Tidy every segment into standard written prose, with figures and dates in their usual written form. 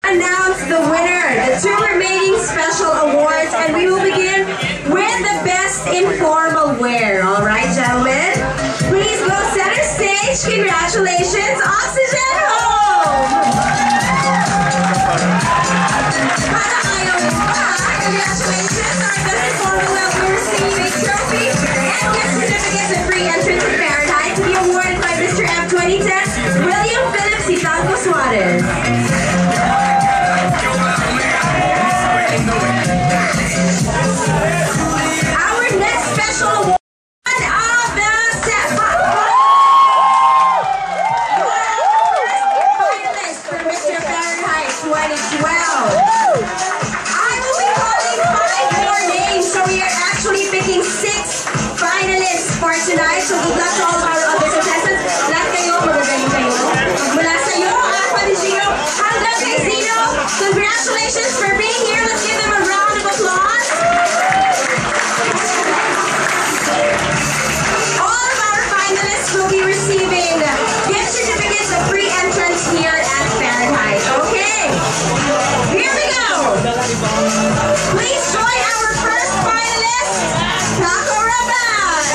Announce the winner, the two remaining special awards, and we will begin with the best informal wear. All right, gentlemen, please go center stage. Congratulations, Oxygen Home. Congratulations, our best informal wear will receive a trophy and gift certificates and free entrance to Fahrenheit to be awarded by Mr. M 2010 William Phillips Hitalgo Suarez. Our next special award of the set. Finalist for Mr. Fahrenheit 2012. I will be calling 5 more names, so we are actually picking 6 finalists for tonight. So good luck to all of our other contestants. Lahat kayo, magagaling kayo. Mula sa iyo, Aqua ni Zino, hanggang kay Zino, congratulations for being here. Let's give them a round of applause. All of our finalists will be receiving gift certificates of free entrance here at Fahrenheit. Okay, here we go. Please join our first finalist, Taco Raban.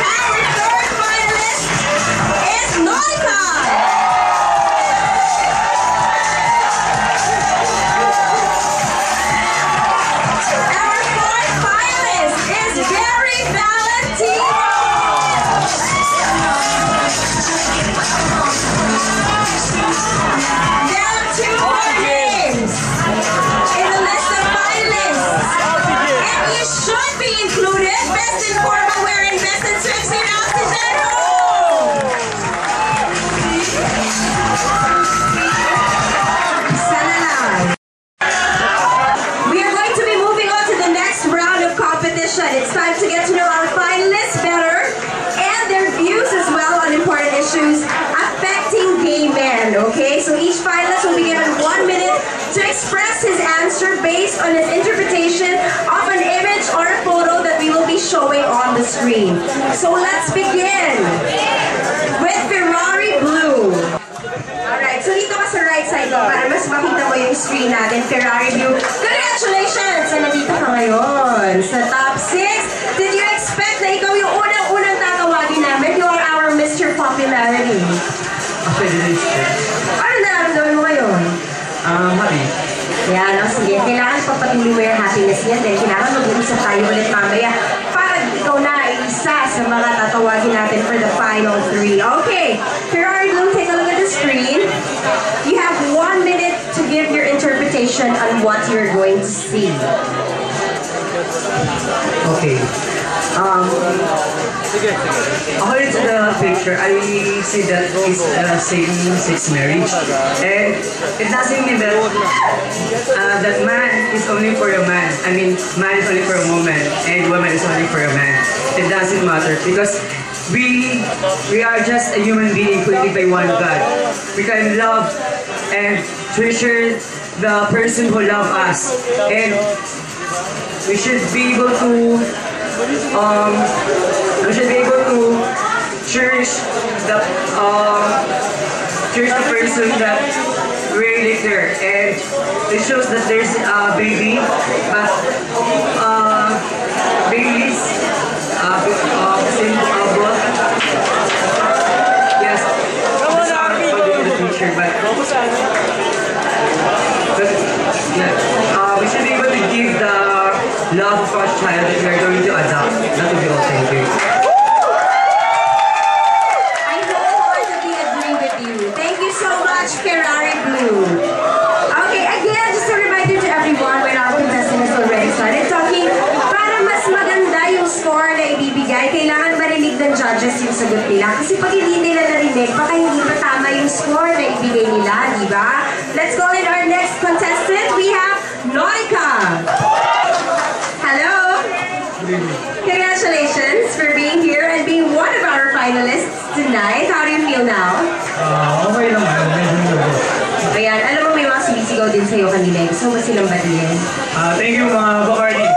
Our third finalist is Monica. Our fourth finalist is Gary Valentino. There are 2 more names in the list of finalists, and you should be included. Best informal wear and best in swimsuit Oxygen Home. Sana lang. We are going to be moving on to the next round of competition. It's time to get to know our finalists better and their views as well on important issues affecting gay men. Okay, so each finalist will be given 1 minute to express his answer based on his interpretation of an image or a photo that we will be showing on the screen. So let's begin with Ferrari Blue. Alright, so dito ka sa right side ko para mas makita mo yung screen natin. Ferrari Blue, congratulations! So nandito ka ngayon sa top 6. Did you expect na ikaw yung unang-unang tatawagin namin? You are our Mr. Popularity. Actually, Ano nararamdaman mo ngayon? happy. Yan, no? Sige. Kailangan pagpatuloy mo yung happiness niya dahil kailangan mag-uusap tayo ulit mamaya para ikaw na isa sa mga tatawagin natin for the final 3. Okay, Ferrari Blue, take a look at the screen. You have 1 minute to give your interpretation on what you're going to see. Okay. According to the picture, I see that it's a same-sex marriage, and it doesn't mean that that man is only for a man. I mean, man is only for a woman, and woman is only for a man. It doesn't matter because we are just a human being created by one God. We can love and treasure the person who loves us, and we should be able to cherish the person that really there, and it shows that there's a baby, but babies same both. Yes, that's our the picture, but yeah, we should be able to give the love of our child that we are going to adopt. That would be all. Thank you. I wholeheartedly agree with you. Thank you so much, Ferrari Blue. Okay, again, just a reminder to everyone when our contestant has already started talking, para mas maganda yung score na ibibigay, kailangan marinig ng judges yung sagot nila. Kasi pag hindi nila narinig, baka hindi pa tama yung score na ibigay nila, di ba? Let's call in our next contestant. We have Monica. Hello. Congratulations for being here and being one of our finalists tonight. How do you feel now? Okay lang. Ayan, alam mo may mga sumisigaw din sa'yo kanina. Gusto mo silang batiin? Thank you, mga Bacardi.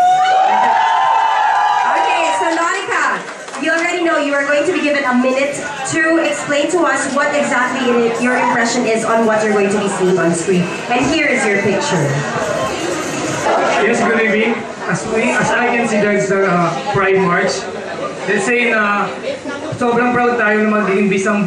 Okay, so Monica, you already know you are going to be given a minute to explain to us what exactly your impression is on what you're going to be seeing on screen. And here is your picture. Yes, good evening. As I can see, there's the Pride March. Let's say na sobrang proud tayo na magiging bisang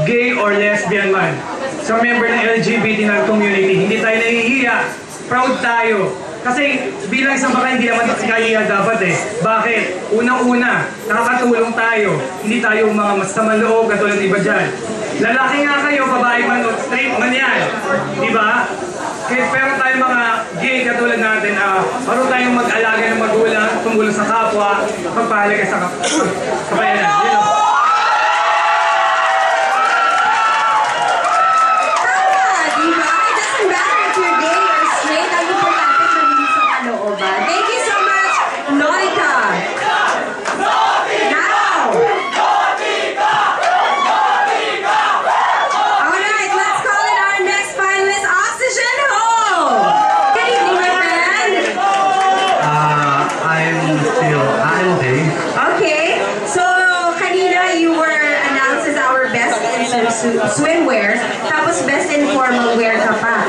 gay or lesbian man sa member ng LGBT na community. Hindi tayo nahihiya. Proud tayo. Kasi bilang isang baka hindi naman kahiya dapat eh. Bakit? Unang-una, nakakatulong tayo. Hindi tayo mga masamang loob katulad ng iba dyan. Lalaki nga kayo, babae man o straight man yan. Diba? Pero tayo mga gay katulad natin, marunong tayong mag-alaga ng magulang, tungkol sa kapwa, magpahalaga sa kapayanan. You know? Thank you so much, Norika. Now, alright, let's call in our next finalist, Oxygen Home. Good evening, my friend. I'm okay. Okay, so kanina you were announced as our best in swimwear, tapos best in formal wear ka pa.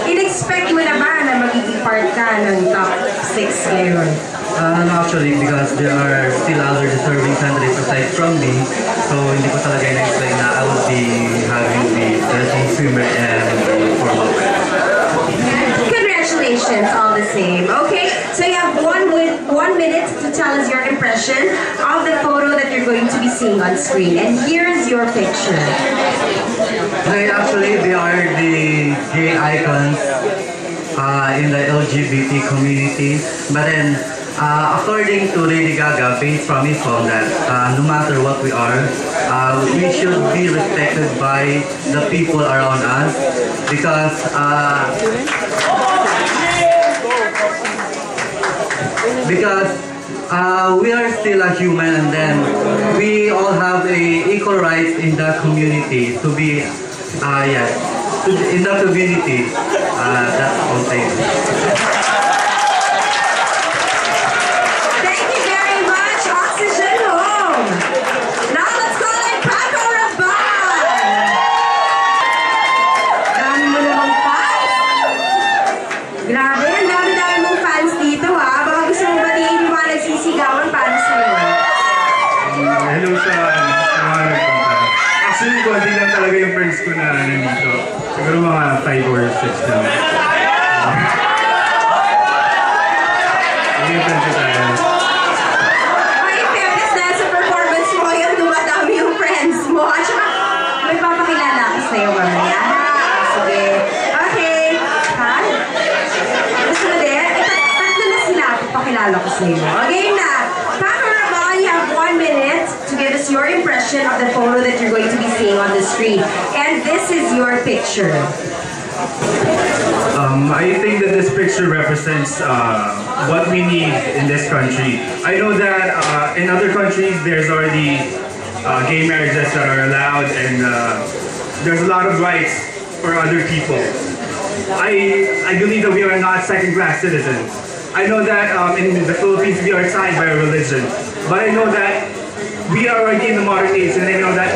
In-expect mo na ba na magiging part ka ng top 6 ngayon? No, actually, because there are still other deserving candidates aside from me, so hindi ko talaga in-expect na I will be having the best in swimwear and the formal wear. Congratulations, all the same. Okay, so you have 1 minute to tell us your impression of the photo that you're going to be seeing on screen. And here's your picture. Actually, they are the gay icons in the LGBT community. But then, according to Lady Gaga, based from his film that no matter what we are, we should be respected by the people around us because we are still a human, and then we all have equal rights in the community to be in the community. That's all thing. Thank you very much, Oxygen Home. Now let's call in Paco Rabanne. Dami mo namang fans. Grabe, ang dami-dami mong fans dito ha. Baka gusto mong batiin yung mga nagsisigawan para sa'yo. Hello sa mga nagpunta. Actually, konti lang talaga yung friends ko na nandito. Siguro mga 5 or 6 lang. Hindi friends ko tayo. Ay, fairness dahil sa performance mo, yung dumadami yung friends mo. At saka, may papakilala ako sa'yo mamaya. Sige. Okay. Ha? Gusto mo din? Tatlo na sila. Papakilala ko sa'yo. Okay na. Paco Rabanne, you have 1 minute to give us your impression of the photo that you're going to be seeing on the screen. And this is your picture. I think that this picture represents what we need in this country. I know that in other countries there's already gay marriages that are allowed, and there's a lot of rights for other people. I believe that we are not second-class citizens. I know that in the Philippines we are tied by religion, but I know that we are already in the modern age, and I know that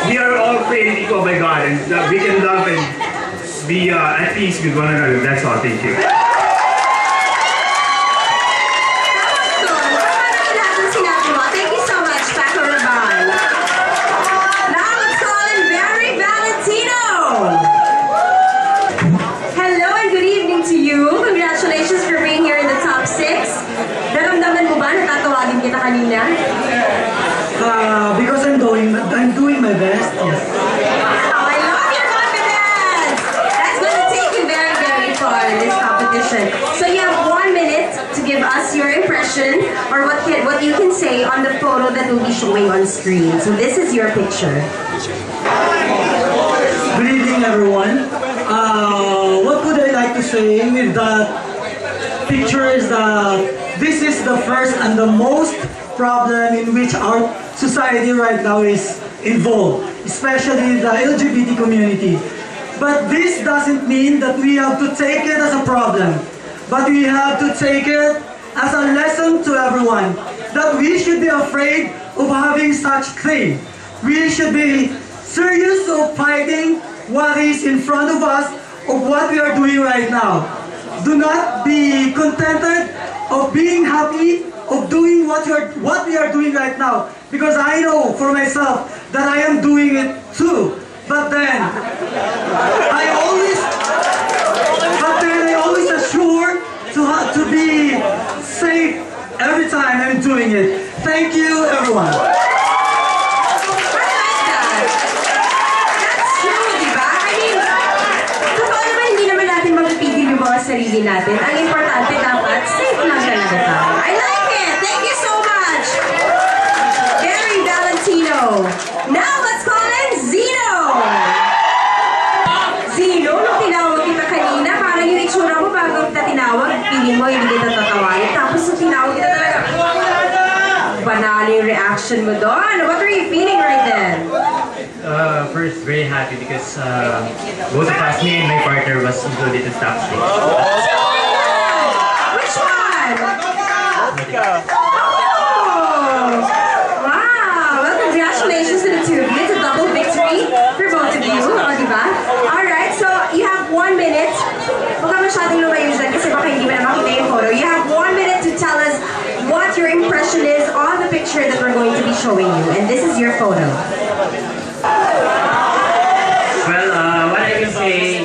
we are all created equal by God, and that we can love and be at peace with one another. That's all. Thank you. Thank you so much, Paco Rabanne. Now let's call in Barry Valentino. Hello and good evening to you. Congratulations for being here in the top 6. Naramdaman mo ba? Natatawagin kita kanina? Because I'm doing my best. Yes. I love your confidence. That's going to take you very, very far in this competition. So you have 1 minute to give us your impression or what you can say on the photo that will be showing on screen. So this is your picture. Good evening, everyone. What would I like to say with that picture is that this is the first and the most problem in which our society right now is involved, especially the LGBT community. But this doesn't mean that we have to take it as a problem, but we have to take it as a lesson to everyone that we should be afraid of having such thing. We should be serious of fighting what is in front of us, of what we are doing right now. Do not be contented of being happy of doing what we are doing right now, because I know for myself that I am doing it too. But then I always assure to be safe every time I'm doing it. Thank you, everyone. Sarili natin. Ang importante dapat, safe lang talaga tayo. I like it! Thank you so much! Gary Valentino. Now, let's call in Zeno! Zeno, nung tinawag kita kanina, parang yung itsura mo bago kita tinawag, feeling mo hindi kita tatawagin. Tapos nung tinawag kita talaga, banal yung reaction mo doon. What were you feeling right then? First, very happy because both of us, me and my partner, was included in top 6. Which one? Oh! Wow! Well, congratulations to the two of you. It's a double victory for both of you. O, diba? Alright, so you have 1 minute. Huwag ka masyadong lumayo dyan kasi baka hindi mo na makita yung photo. You have 1 minute to tell us what your impression is on the picture that we're going to be showing you. And this is your photo. Well, what I can say,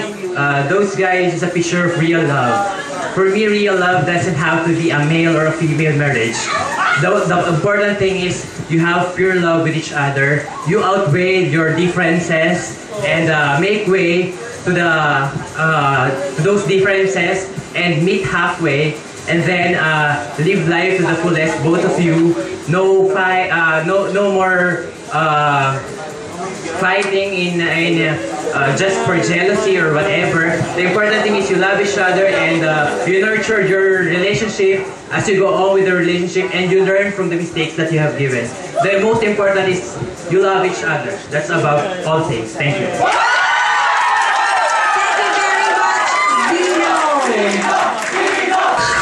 those guys is a picture of real love. For me, real love doesn't have to be a male or a female marriage. The important thing is you have pure love with each other. You outweigh your differences and make way to those differences and meet halfway. And then live life to the fullest, both of you. No fight, no more fighting in just for jealousy or whatever. The important thing is you love each other and you nurture your relationship as you go on with the relationship, and you learn from the mistakes that you have given. The most important is you love each other. That's about all things. Thank you.